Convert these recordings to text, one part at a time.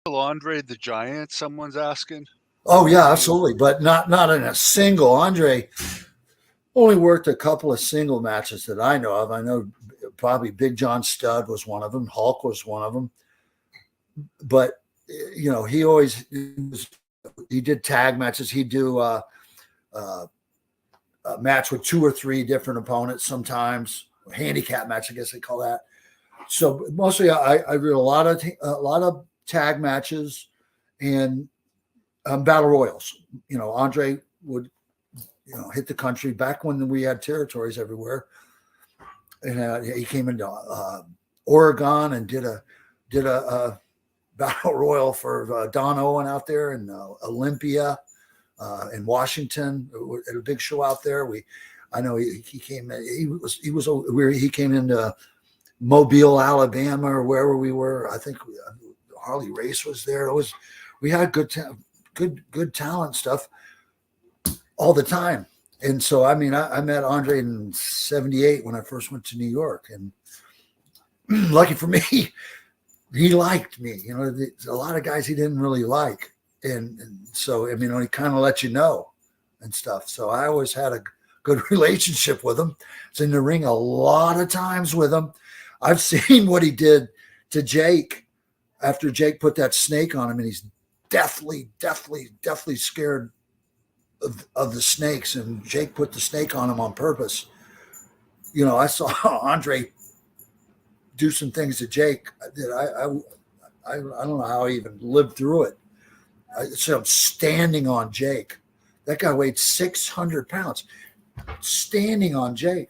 Andre the Giant, someone's asking. Oh yeah, Any absolutely, but not in a single. Andre only worked a couple of single matches that I know of. I know probably Big John Studd was one of them. Hulk was one of them. But he always he did tag matches. He'd do uh, a match with two or three different opponents sometimes. Handicap match, I guess they call that. So mostly, I did a lot of tag matches and battle royals. Andre would hit the country back when we had territories everywhere, and he came into Oregon and did a battle royal for Don Owen out there in Olympia, in Washington at a big show out there. I know he came. He came into Mobile, Alabama, or wherever we were. I think Harley Race was there. We had good talent stuff all the time. And so, I mean, I met Andre in '78 when I first went to New York, and lucky for me, he liked me. A lot of guys he didn't really like, and so I mean, he kind of let you know and stuff. So I always had a good relationship with him. It's in the ring a lot of times with him. I've seen what he did to Jake after Jake put that snake on him, and he's deathly scared of the snakes, and Jake put the snake on him on purpose. I saw Andre do some things to Jake that I don't know how I even lived through it. So I'm standing on Jake. That guy weighed 600 pounds. Standing on Jake,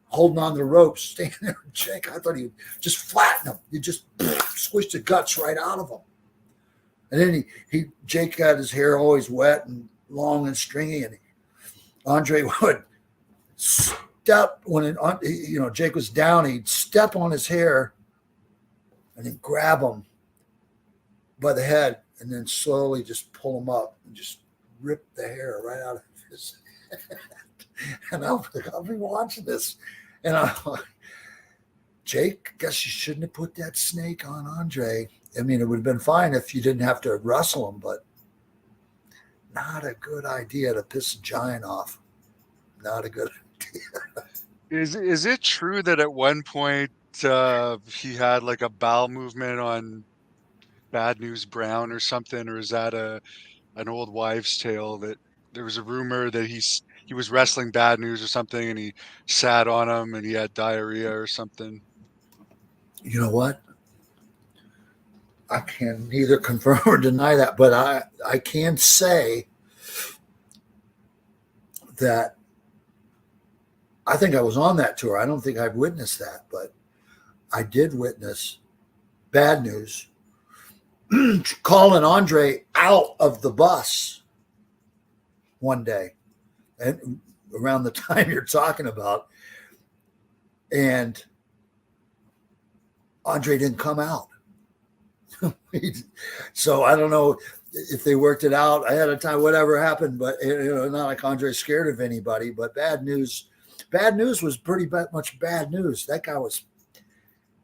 holding on the ropes, standing there with Jake. I thought he'd just flatten him. He'd just squish the guts right out of him. And then Jake got his hair always wet and long and stringy, and Andre would step when Jake was down. He'd step on his hair and then grab him by the head, and then slowly just pull him up and just rip the hair right out of his head. And I'll be watching this, and I'm like, Jake, guess you shouldn't have put that snake on Andre. I mean, it would have been fine if you didn't have to wrestle him, but not a good idea to piss a giant off. Not a good idea. is it true that at one point he had like a bowel movement on Bad News Brown or something, or is that an old wives' tale that there was a rumor that he was wrestling Bad News or something and he sat on him and he had diarrhea or something? You know what? I can neither confirm or deny that, but I can say that I think I was on that tour. I don't think I've witnessed that, but I did witness Bad News calling Andre out of the bus one day, and around the time you're talking about, and Andre didn't come out. So I don't know if they worked it out ahead of time, whatever happened, but not like Andre's scared of anybody. But Bad News was pretty much bad news. That guy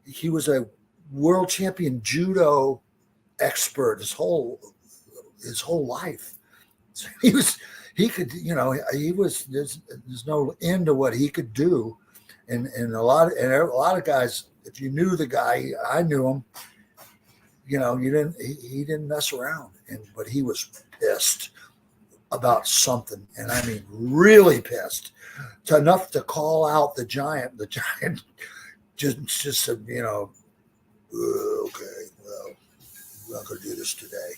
he was a world champion judo expert his whole life. So there's no end to what he could do, and a lot of guys. If you knew the guy, I knew him. He didn't mess around, but he was pissed about something, and I mean really pissed, enough to call out the giant. The giant just said, okay, well, we're not going to do this today.